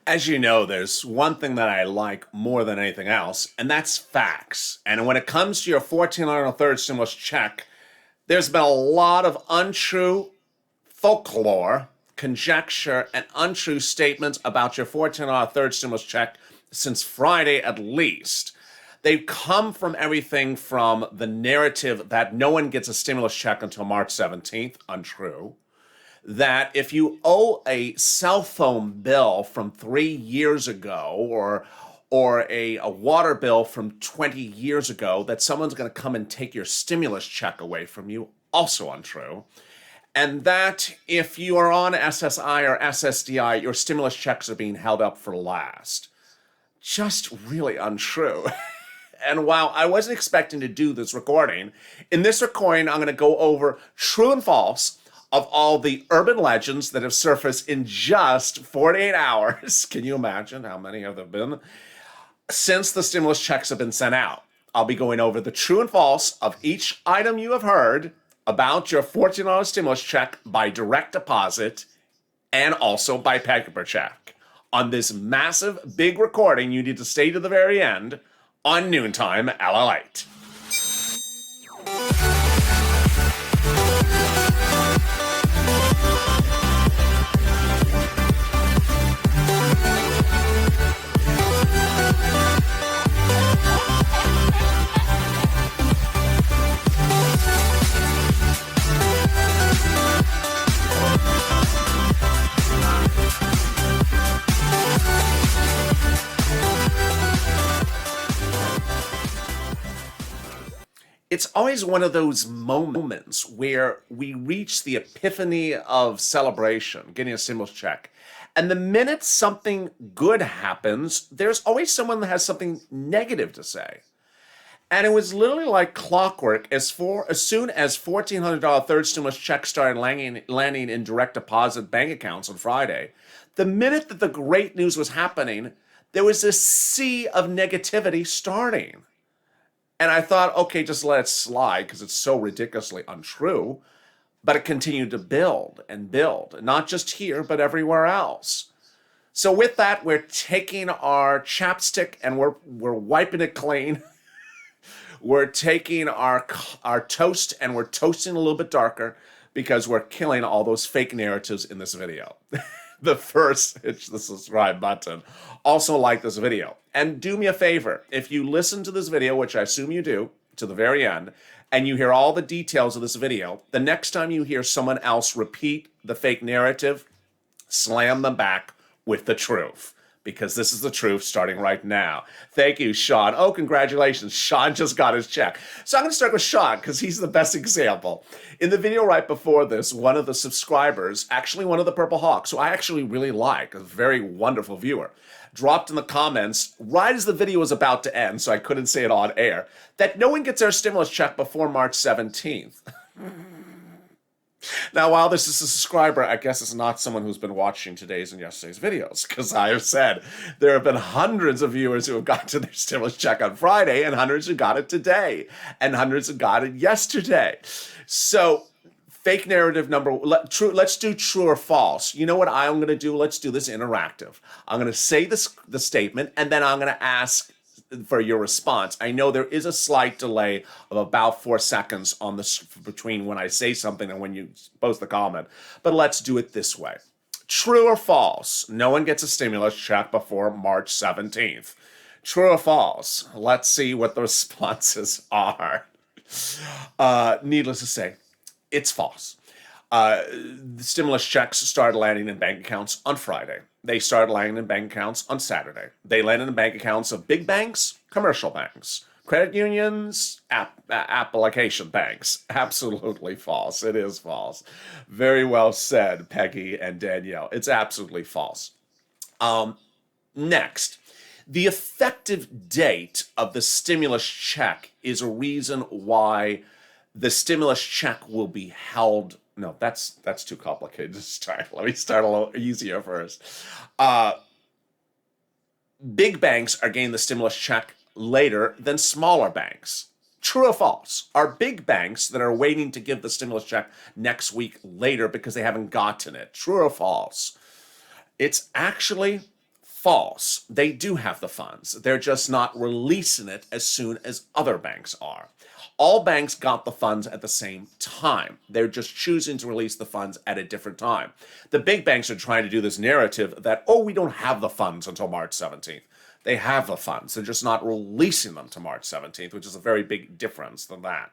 As you know, there's one thing that I like more than anything else, and that's facts. And when it comes to your 1403rd stimulus check, there's been a lot of untrue folklore, conjecture, and untrue statements about your 1403rd stimulus check since Friday at least. They come from everything from the narrative that no one gets a stimulus check until March 17th, untrue. That if you owe a cell phone bill from 3 years ago or a water bill from 20 years ago, that someone's going to come and take your stimulus check away from you, also untrue. And that if you are on SSI or SSDI, your stimulus checks are being held up for last. Just really untrue. And while I wasn't expecting to do this recording, in this recording, I'm going to go over true and false of all the urban legends that have surfaced in just 48 hours. Can you imagine how many have there been? Since the stimulus checks have been sent out. I'll be going over the true and false of each item you have heard about your $14 stimulus check by direct deposit and also by paper check. On this massive, big recording, you need to stay to the very end on Noontime LALATE. It's always one of those moments where we reach the epiphany of celebration, getting a stimulus check. And the minute something good happens, there's always someone that has something negative to say. And it was literally like clockwork. As soon as $1,400 third stimulus checks started landing in direct deposit bank accounts on Friday, the minute that the great news was happening, there was this sea of negativity starting. And I thought, okay, just let it slide because it's so ridiculously untrue. But it continued to build and build, not just here, but everywhere else. So with that, we're taking our chapstick and we're wiping it clean. We're taking our toast and we're toasting a little bit darker because we're killing all those fake narratives in this video. The first, hit the subscribe button. Also like this video. And do me a favor, if you listen to this video, which I assume you do, to the very end, and you hear all the details of this video, the next time you hear someone else repeat the fake narrative, slam them back with the truth. Because this is the truth starting right now. Thank you, Sean. Oh, congratulations. Sean just got his check. So I'm going to start with Sean because he's the best example. In the video right before this, one of the subscribers, actually one of the Purple Hawks, who I actually really like, a very wonderful viewer, dropped in the comments right as the video was about to end, so I couldn't say it on air, that no one gets their stimulus check before March 17th. Now, while this is a subscriber, I guess it's not someone who's been watching today's and yesterday's videos, because I have said there have been hundreds of viewers who have gotten their stimulus check on Friday, and hundreds who got it today, and hundreds who got it yesterday. So, fake narrative let's do true or false. You know what I'm going to do? Let's do this interactive. I'm going to say the statement, and then I'm going to ask for your response. I know there is a slight delay of about 4 seconds on this between when I say something and when you post the comment, but let's do it this way. True or false? No one gets a stimulus check before March 17th. True or false? Let's see what the responses are. Needless to say, it's false. The stimulus checks started landing in bank accounts on Friday. They started landing in bank accounts on Saturday. They landed in bank accounts of big banks, commercial banks, credit unions, application banks. Absolutely false. It is false. Very well said, Peggy and Danielle. It's absolutely false. Next, the effective date of the stimulus check is a reason why the stimulus check will be held. No, that's too complicated to start. Let me start a little easier first. Big banks are getting the stimulus check later than smaller banks. True or false? Are big banks that are waiting to give the stimulus check next week later because they haven't gotten it? True or false? It's actually false. They do have the funds. They're just not releasing it as soon as other banks are. All banks got the funds at the same time. They're just choosing to release the funds at a different time. The big banks are trying to do this narrative that, oh, we don't have the funds until March 17th. They have the funds. They're just not releasing them to March 17th, which is a very big difference than that.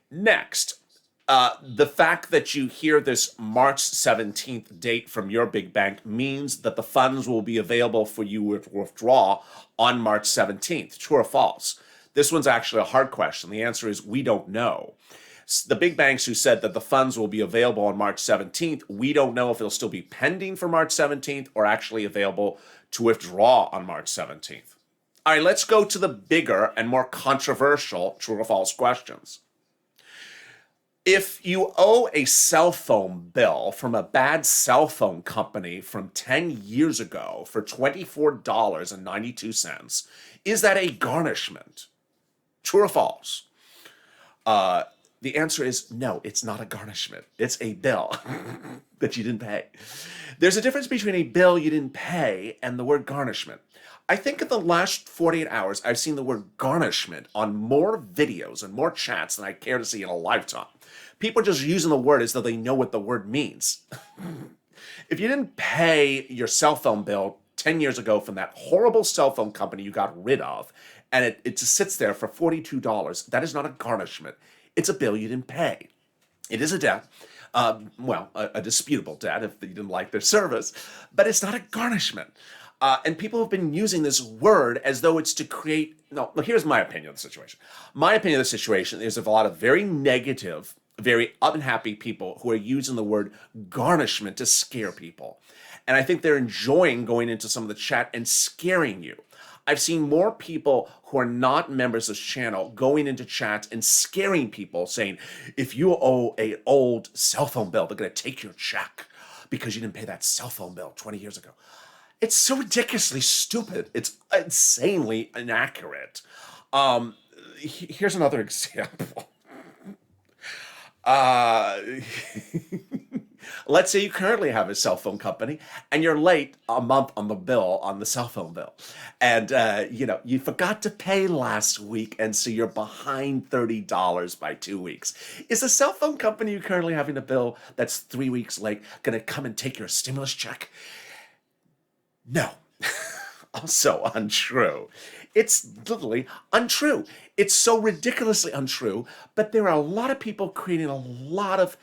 Next, the fact that you hear this March 17th date from your big bank means that the funds will be available for you to withdraw on March 17th. True or false? This one's actually a hard question. The answer is we don't know. The big banks who said that the funds will be available on March 17th, we don't know if it'll still be pending for March 17th or actually available to withdraw on March 17th. All right, let's go to the bigger and more controversial true or false questions. If you owe a cell phone bill from a bad cell phone company from 10 years ago for $24.92, is that a garnishment? True or false? The answer is no, it's not a garnishment. It's a bill that you didn't pay. There's a difference between a bill you didn't pay and the word garnishment. I think in the last 48 hours, I've seen the word garnishment on more videos and more chats than I care to see in a lifetime. People are just using the word as though they know what the word means. If you didn't pay your cell phone bill 10 years ago from that horrible cell phone company you got rid of, and it just sits there for $42, that is not a garnishment. It's a bill you didn't pay. It is a debt, a disputable debt if you didn't like their service, but it's not a garnishment. And people have been using this word as though it's to create, no, look, here's my opinion of the situation. My opinion of the situation is of a lot of very negative, very unhappy people who are using the word garnishment to scare people. And I think they're enjoying going into some of the chat and scaring you. I've seen more people who are not members of this channel going into chats and scaring people saying, if you owe an old cell phone bill, they're going to take your check because you didn't pay that cell phone bill 20 years ago. It's so ridiculously stupid. It's insanely inaccurate. Here's another example. Let's say you currently have a cell phone company and you're late a month on the bill, on the cell phone bill. And, you forgot to pay last week, and so you're behind $30 by 2 weeks. Is the cell phone company you currently having a bill that's 3 weeks late going to come and take your stimulus check? No. Also untrue. It's literally untrue. It's so ridiculously untrue, but there are a lot of people creating a lot of,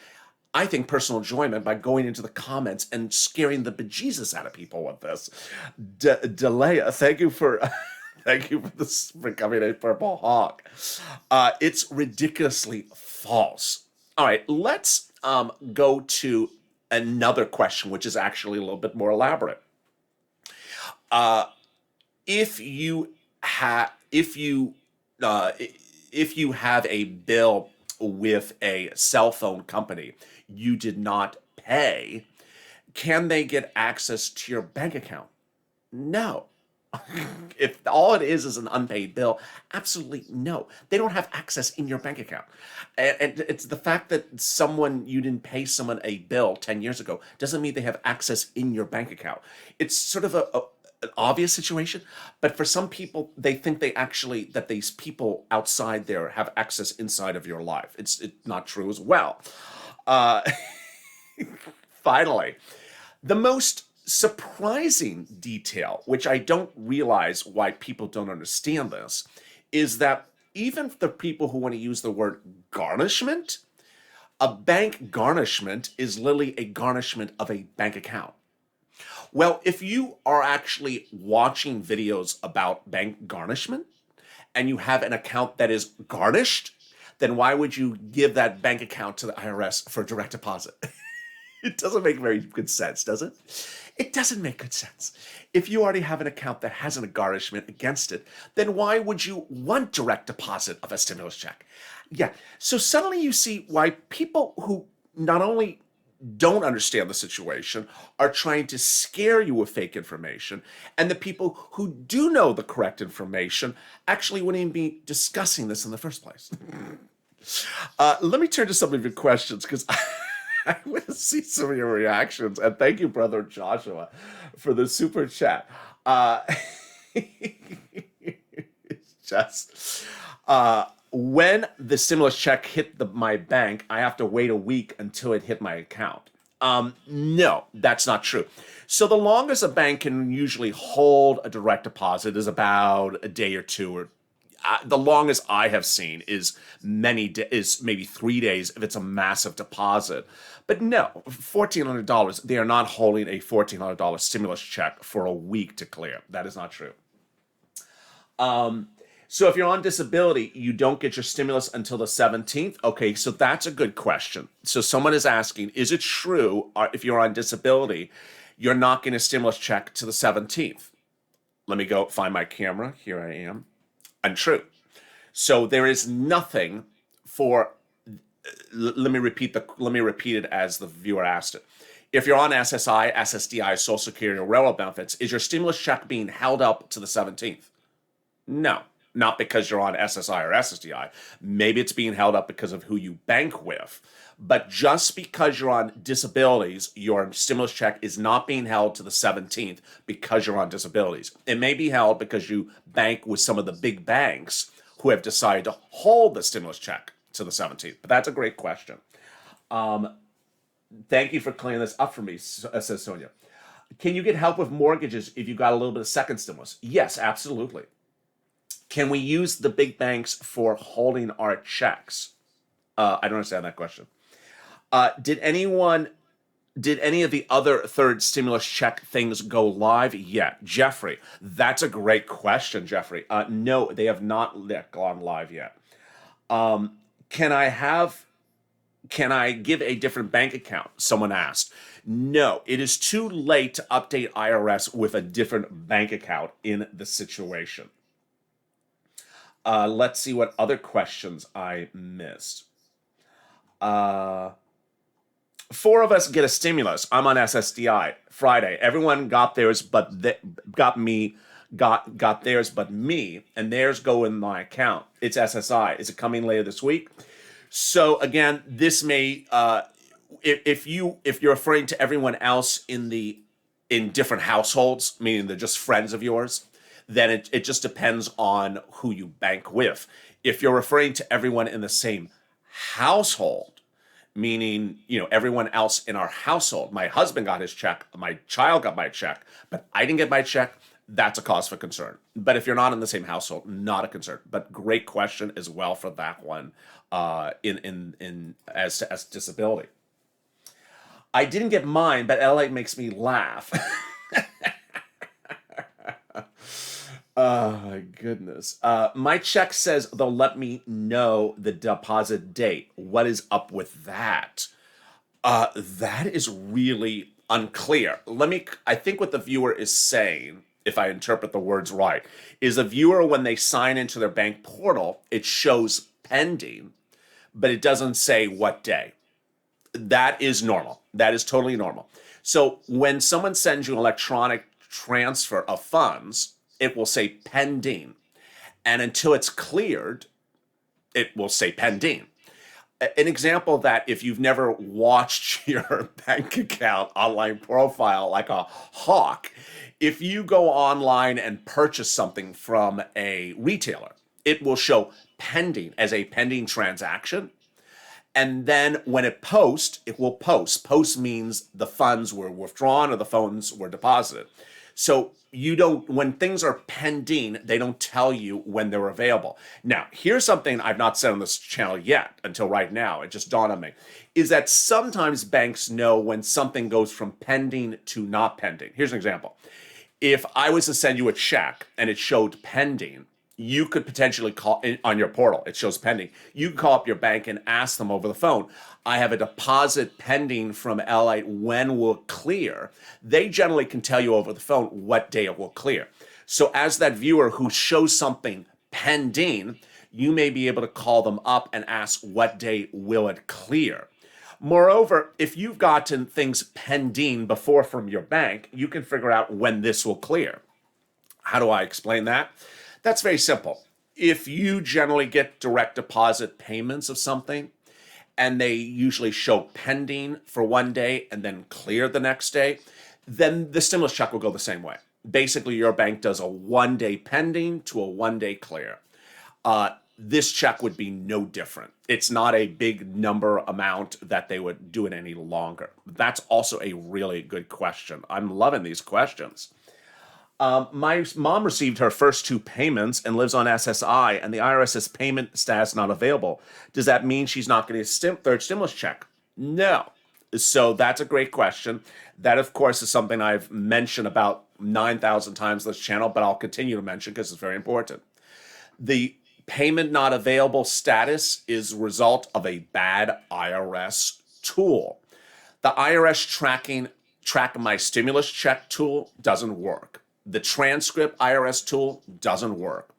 I think, personal enjoyment by going into the comments and scaring the bejesus out of people with this. Delea, thank you for thank you for this for becoming a purple hawk. It's ridiculously false. All right, let's go to another question, which is actually a little bit more elaborate. If you have a bill with a cell phone company you did not pay, can they get access to your bank account? No. If all it is an unpaid bill, absolutely no. They don't have access in your bank account. And it's the fact that you didn't pay someone a bill 10 years ago doesn't mean they have access in your bank account. It's sort of an obvious situation, but for some people, they think that these people outside there have access inside of your life. It's not true as well. Finally, the most surprising detail, which I don't realize why people don't understand this, is that even for the people who want to use the word garnishment, a bank garnishment is literally a garnishment of a bank account. Well, if you are actually watching videos about bank garnishment and you have an account that is garnished, then why would you give that bank account to the IRS for direct deposit? It doesn't make very good sense, does it? It doesn't make good sense. If you already have an account that has a garnishment against it, then why would you want direct deposit of a stimulus check? Yeah, so suddenly you see why people who not only don't understand the situation are trying to scare you with fake information, and the people who do know the correct information actually wouldn't even be discussing this in the first place. Let me turn to some of your questions, because I want to see some of your reactions. And thank you, brother Joshua, for the super chat. Uh, it's just when the stimulus check hit my bank, I have to wait a week until it hit my account. No, that's not true. So the longest a bank can usually hold a direct deposit is about a day or two, or the longest I have seen is is maybe 3 days if it's a massive deposit. But no, $1,400. They are not holding a $1,400 stimulus check for a week to clear. That is not true. So if you're on disability, you don't get your stimulus until the 17th. Okay, so that's a good question. So someone is asking, is it true if you're on disability, you're not getting a stimulus check to the 17th? Let me go find my camera. Here I am. Untrue. So there is nothing for. Let me repeat it as the viewer asked it. If you're on SSI, SSDI, Social Security, or railroad benefits, is your stimulus check being held up to the 17th? No, not because you're on SSI or SSDI. Maybe it's being held up because of who you bank with. But just because you're on disabilities, your stimulus check is not being held to the 17th because you're on disabilities. It may be held because you bank with some of the big banks who have decided to hold the stimulus check to the 17th. But that's a great question. Thank you for clearing this up for me, says Sonia. Can you get help with mortgages if you got a little bit of second stimulus? Yes, absolutely. Can we use the big banks for holding our checks? I don't understand that question. Did any of the other third stimulus check things go live yet? Jeffrey, that's a great question, Jeffrey. No, they have not gone live yet. Can I give a different bank account? Someone asked. No, it is too late to update IRS with a different bank account in the situation. Let's see what other questions I missed. 4 of us get a stimulus. I'm on SSDI. Friday, everyone got theirs, but got theirs, but me, and theirs go in my account. It's SSI. Is it coming later this week? So again, this may, if you're referring to everyone else in different households, meaning they're just friends of yours, then it just depends on who you bank with. If you're referring to everyone in the same household, meaning, everyone else in our household, my husband got his check, my child got my check, but I didn't get my check, that's a cause for concern. But if you're not in the same household, not a concern. But great question as well for that one, as disability. I didn't get mine, but LALATE makes me laugh. Oh my goodness. My check says they'll let me know the deposit date. What is up with that? That is really unclear. I think what the viewer is saying, if I interpret the words right, is a viewer, when they sign into their bank portal, it shows pending, but it doesn't say what day. That is normal. That is totally normal. So when someone sends you an electronic transfer of funds, it will say pending. And until it's cleared, it will say pending. An example of that, if you've never watched your bank account online profile like a hawk, if you go online and purchase something from a retailer, it will show pending as a pending transaction. And then when it posts, it will post. Post means the funds were withdrawn or the funds were deposited. So when things are pending, they don't tell you when they're available. Now, here's something I've not said on this channel yet until right now. It just dawned on me, is that sometimes banks know when something goes from pending to not pending. Here's an example. If I was to send you a check and it showed pending, you could potentially call on your portal. It shows pending. You can call up your bank and ask them over the phone, I have a deposit pending from LALATE. When will it clear? They generally can tell you over the phone what day it will clear. So as that viewer who shows something pending, you may be able to call them up and ask what day will it clear. Moreover, if you've gotten things pending before from your bank, you can figure out when this will clear. How do I explain that? That's very simple. If you generally get direct deposit payments of something, and they usually show pending for one day and then clear the next day, then the stimulus check will go the same way. basically your bank does a 1-day pending to a 1-day clear. This check would be no different. It's not a big number amount that they would do it any longer. That's also a really good question. I'm loving these questions. My mom received her first 2 payments and lives on SSI, and the IRS says payment status not available. Does that mean she's not getting a third stimulus check? No. So that's a great question. That, of course, is something I've mentioned about 9,000 times on this channel, but I'll continue to mention because it's very important. The payment not available status is a result of a bad IRS tool. The IRS track my stimulus check tool doesn't work. The transcript IRS tool doesn't work.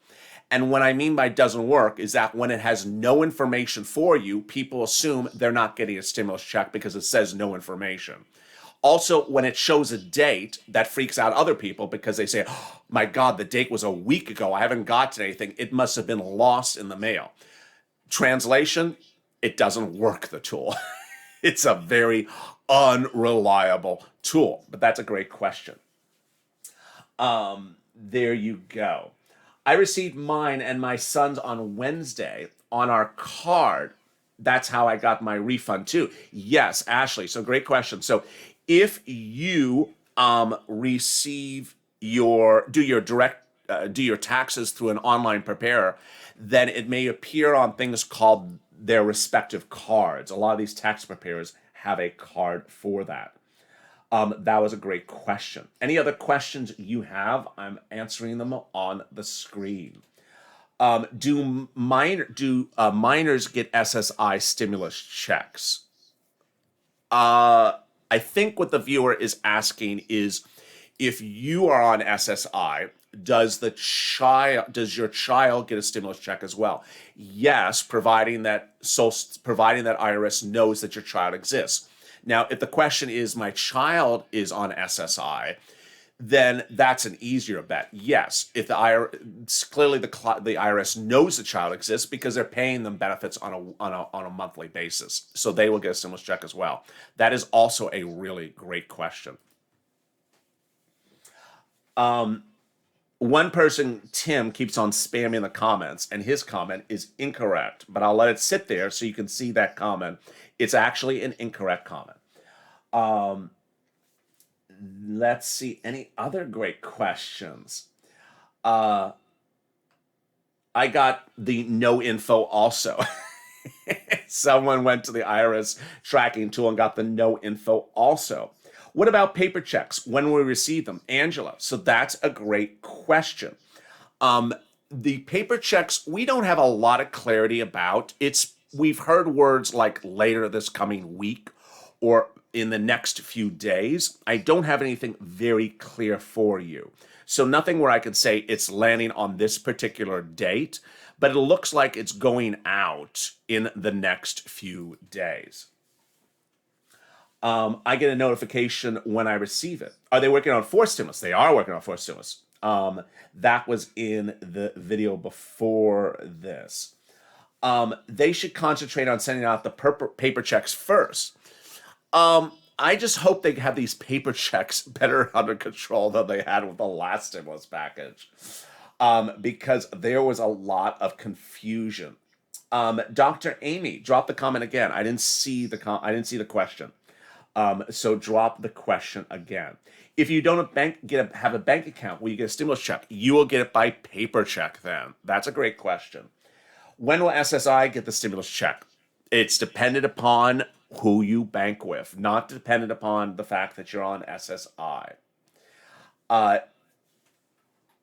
And what I mean by doesn't work is that when it has no information for you, people assume they're not getting a stimulus check because it says no information. Also, when it shows a date, that freaks out other people because they say, oh, my God, the date was a week ago. I haven't gotten anything. It must have been lost in the mail. Translation, it doesn't work, the tool. It's a very unreliable tool, but that's a great question. There you go. I received mine and my son's on Wednesday on our card. That's how I got my refund too. Yes, Ashley. So great question. So if you receive do your taxes through an online preparer, then it may appear on things called their respective cards. A lot of these tax preparers have a card for that. That was a great question. Any other questions you have? I'm answering them on the screen. Do minors get SSI stimulus checks? I think what the viewer is asking is, if you are on SSI, does your child get a stimulus check as well? Yes, providing that IRS knows that your child exists. Now, if the question is my child is on SSI, then that's an easier bet. Yes, if clearly the IRS knows the child exists because they're paying them benefits on a monthly basis, so they will get a stimulus check as well. That is also a really great question. One person, Tim, keeps on spamming the comments, and his comment is incorrect, but I'll let it sit there so you can see that comment. It's actually an incorrect comment. Let's see, any other great questions? I got the no info also. Someone went to the IRS tracking tool and got the no info also. What about paper checks? When will we receive them? Angela. So that's a great question. The paper checks, we don't have a lot of clarity about. We've heard words like later this coming week or in the next few days. I don't have anything very clear for you. So nothing where I could say it's landing on this particular date, but it looks like it's going out in the next few days. I get a notification when I receive it. Are they working on 4 stimulus? They are working on 4 stimulus. That was in the video before this. They should concentrate on sending out the paper checks first. I just hope they have these paper checks better under control than they had with the last stimulus package, because there was a lot of confusion. Dr. Amy, drop the comment again. I didn't see the question. So drop the question again. If you don't have a bank account where you get a stimulus check, you will get it by paper check then. That's a great question. When will SSI get the stimulus check? It's dependent upon who you bank with, not dependent upon the fact that you're on SSI.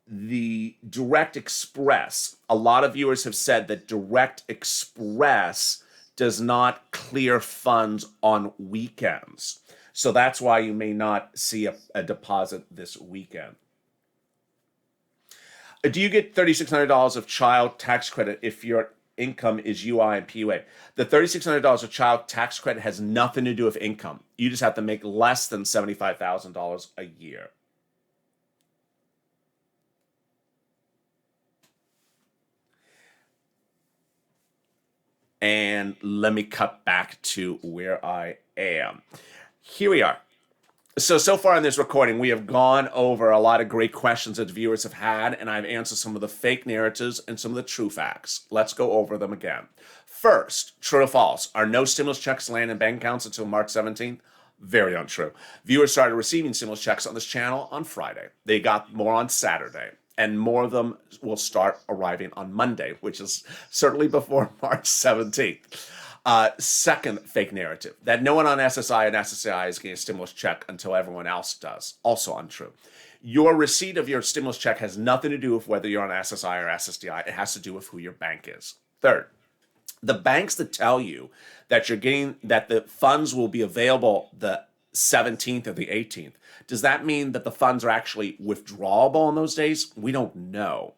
The Direct Express, a lot of viewers have said that Direct Express does not clear funds on weekends. So that's why you may not see a deposit this weekend. Do you get $3,600 of child tax credit if your income is UI and PUA? The $3,600 of child tax credit has nothing to do with income. You just have to make less than $75,000 a year. And let me cut back to where I am. Here we are. So far in this recording, we have gone over a lot of great questions that viewers have had, and I've answered some of the fake narratives and some of the true facts. Let's go over them again. First, true or false, are no stimulus checks land in bank accounts until March 17th? Very untrue. Viewers started receiving stimulus checks on this channel on Friday. They got more on Saturday, and more of them will start arriving on Monday, which is certainly before March 17th. Second fake narrative, that no one on SSI and SSI is getting a stimulus check until everyone else does. Also untrue. Your receipt of your stimulus check has nothing to do with whether you're on SSI or SSDI. It has to do with who your bank is. Third, the banks that tell you that that the funds will be available the 17th or the 18th, does that mean that the funds are actually withdrawable on those days? We don't know.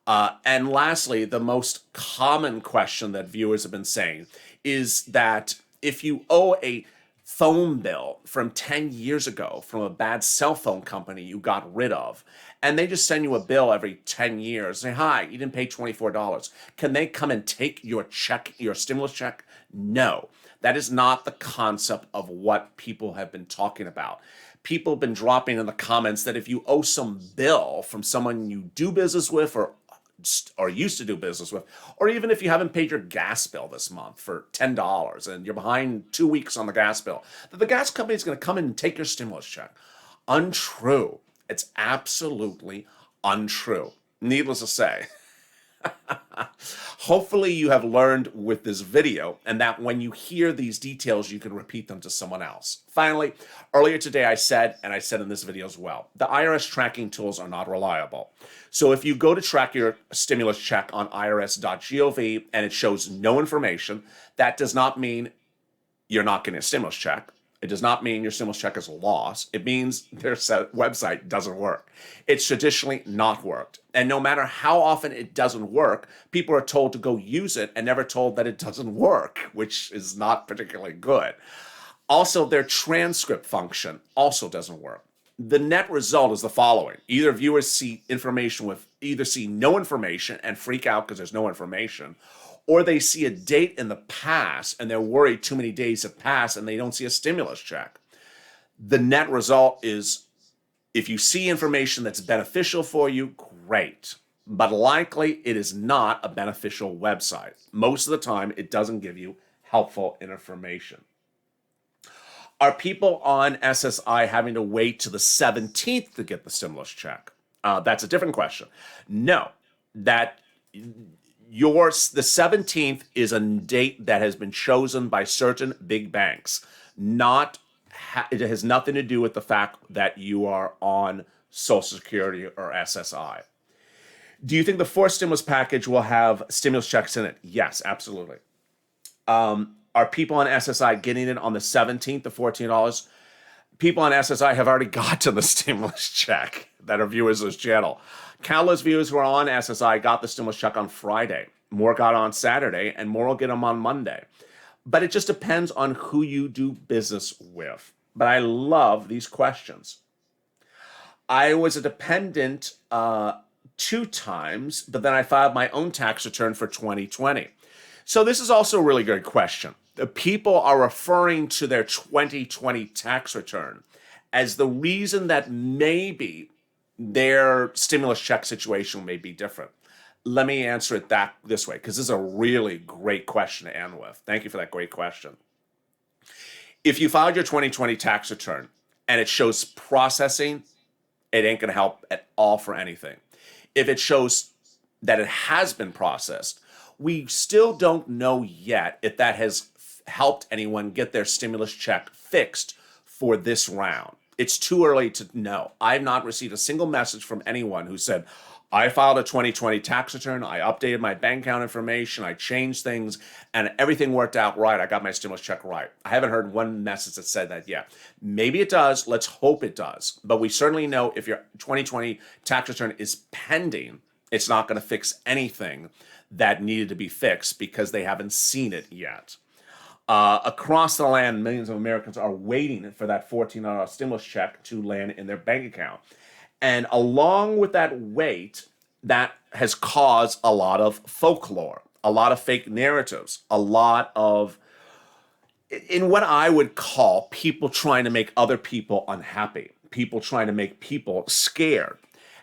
And lastly, the most common question that viewers have been saying is that if you owe a phone bill from 10 years ago from a bad cell phone company you got rid of, and they just send you a bill every 10 years, say, hi, you didn't pay $24. Can they come and take your check, your stimulus check? No, that is not the concept of what people have been talking about. People have been dropping in the comments that if you owe some bill from someone you do business with or used to do business with, or even if you haven't paid your gas bill this month for $10 and you're behind 2 weeks on the gas bill, that the gas company is going to come in and take your stimulus check. Untrue. It's absolutely untrue. Needless to say. Hopefully you have learned with this video, and that when you hear these details, you can repeat them to someone else. Finally, earlier today I said, and I said in this video as well, the IRS tracking tools are not reliable. So if you go to track your stimulus check on irs.gov and it shows no information, that does not mean you're not getting a stimulus check. It does not mean your stimulus check is lost. It means their website doesn't work. It's traditionally not worked. And no matter how often it doesn't work, people are told to go use it and never told that it doesn't work, which is not particularly good. Also, their transcript function also doesn't work. The net result is the following. Either viewers see no information and freak out because there's no information, or they see a date in the past and they're worried too many days have passed and they don't see a stimulus check. The net result is if you see information that's beneficial for you, great. But likely it is not a beneficial website. Most of the time, it doesn't give you helpful information. Are people on SSI having to wait to the 17th to get the stimulus check? That's a different question. No, that the 17th is a date that has been chosen by certain big banks. It has nothing to do with the fact that you are on Social Security or SSI. Do you think the fourth stimulus package will have stimulus checks in it? Yes, absolutely. Are people on SSI getting it on the 17th, the $14? People on SSI have already gotten the stimulus check that are viewers of this channel. Countless viewers who are on SSI got the stimulus check on Friday. More got on Saturday, and more will get them on Monday. But it just depends on who you do business with. But I love these questions. I was a dependent 2 times, but then I filed my own tax return for 2020. So this is also a really good question. The people are referring to their 2020 tax return as the reason that maybe their stimulus check situation may be different. Let me answer it this way, because this is a really great question to end with. Thank you for that great question. If you filed your 2020 tax return and it shows processing, it ain't going to help at all for anything. If it shows that it has been processed, we still don't know yet if that has helped anyone get their stimulus check fixed for this round. It's too early to know. I've not received a single message from anyone who said, I filed a 2020 tax return, I updated my bank account information, I changed things, and everything worked out right. I got my stimulus check right. I haven't heard one message that said that yet. Maybe it does. Let's hope it does. But we certainly know if your 2020 tax return is pending, it's not going to fix anything that needed to be fixed because they haven't seen it yet. Across the land, millions of Americans are waiting for that $14 stimulus check to land in their bank account. And along with that wait, that has caused a lot of folklore, a lot of fake narratives, a lot of in what I would call people trying to make other people unhappy, people trying to make people scared.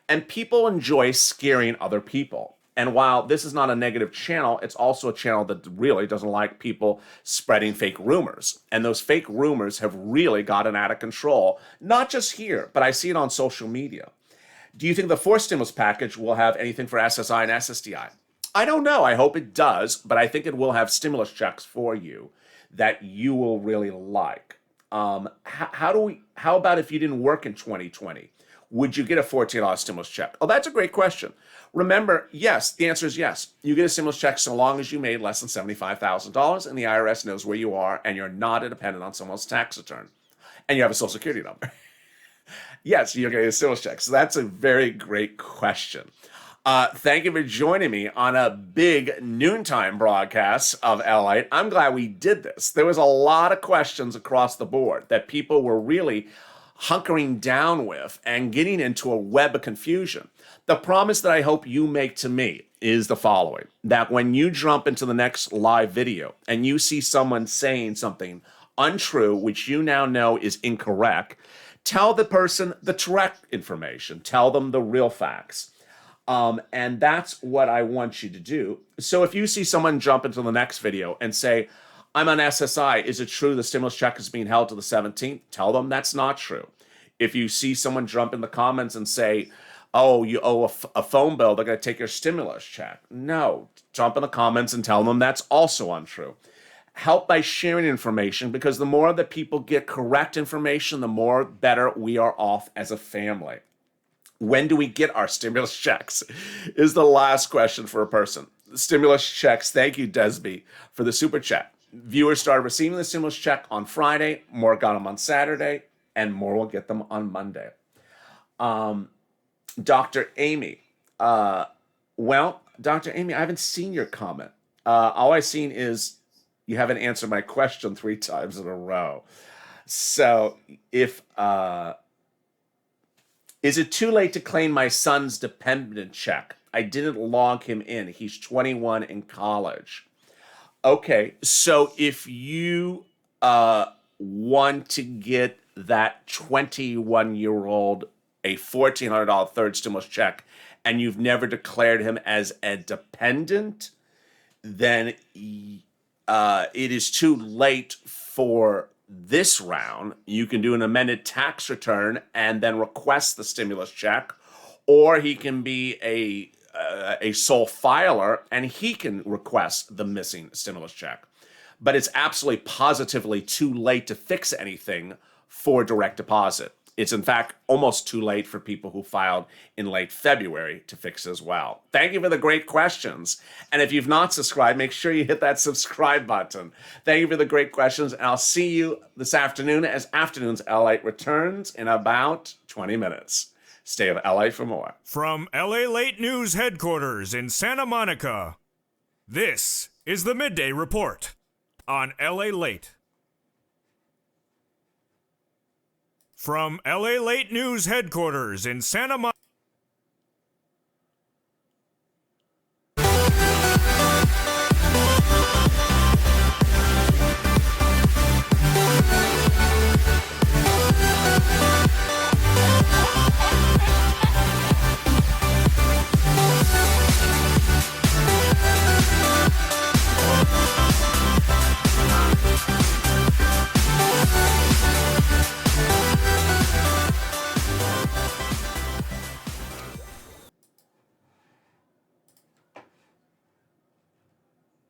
And people enjoy scaring other people. And while this is not a negative channel, it's also a channel that really doesn't like people spreading fake rumors. And those fake rumors have really gotten out of control, not just here, but I see it on social media. Do you think the fourth stimulus package will have anything for SSI and SSDI? I don't know. I hope it does, but I think it will have stimulus checks for you that you will really like. How about if you didn't work in 2020? Would you get a $14 stimulus check? Oh, that's a great question. Remember, yes, the answer is yes. You get a stimulus check so long as you made less than $75,000 and the IRS knows where you are and you're not dependent on someone's tax return and you have a social security number. Yes, you're getting a stimulus check. So that's a very great question. Thank you for joining me on a big noontime broadcast of LALATE. I'm glad we did this. There was a lot of questions across the board that people were really hunkering down with and getting into a web of confusion. The promise that I hope you make to me is the following, that when you jump into the next live video and you see someone saying something untrue, which you now know is incorrect, tell the person the correct information. Tell them the real facts. And that's what I want you to do. So if you see someone jump into the next video and say, I'm on SSI, is it true the stimulus check is being held to the 17th? Tell them that's not true. If you see someone jump in the comments and say, oh, you owe a phone bill, they're going to take your stimulus check. No, jump in the comments and tell them that's also untrue. Help by sharing information, because the more that people get correct information, the more better we are off as a family. When do we get our stimulus checks is the last question for a person. Stimulus checks, thank you, Desby, for the super chat. Viewers started receiving the stimulus check on Friday, more got them on Saturday, and more will get them on Monday. Dr. Amy, Dr. Amy, I haven't seen your comment. All I've seen is you haven't answered my question 3 times in a row. So if... is it too late to claim my son's dependent check? I didn't log him in. He's 21 in college. Okay, so if you want to get that 21-year-old a $1,400 third stimulus check and you've never declared him as a dependent, then it is too late for this round. You can do an amended tax return and then request the stimulus check, or he can be a sole filer and he can request the missing stimulus check. But it's absolutely positively too late to fix anything for direct deposit. It's in fact almost too late for people who filed in late February to fix as well. Thank you for the great questions. And if you've not subscribed, make sure you hit that subscribe button. Thank you for the great questions. And I'll see you this afternoon as Afternoons LALATE returns in about 20 minutes. Stay with LA for more. From LALATE News Headquarters in Santa Monica, this is the Midday Report on LALATE. From LALATE News Headquarters in Santa Monica.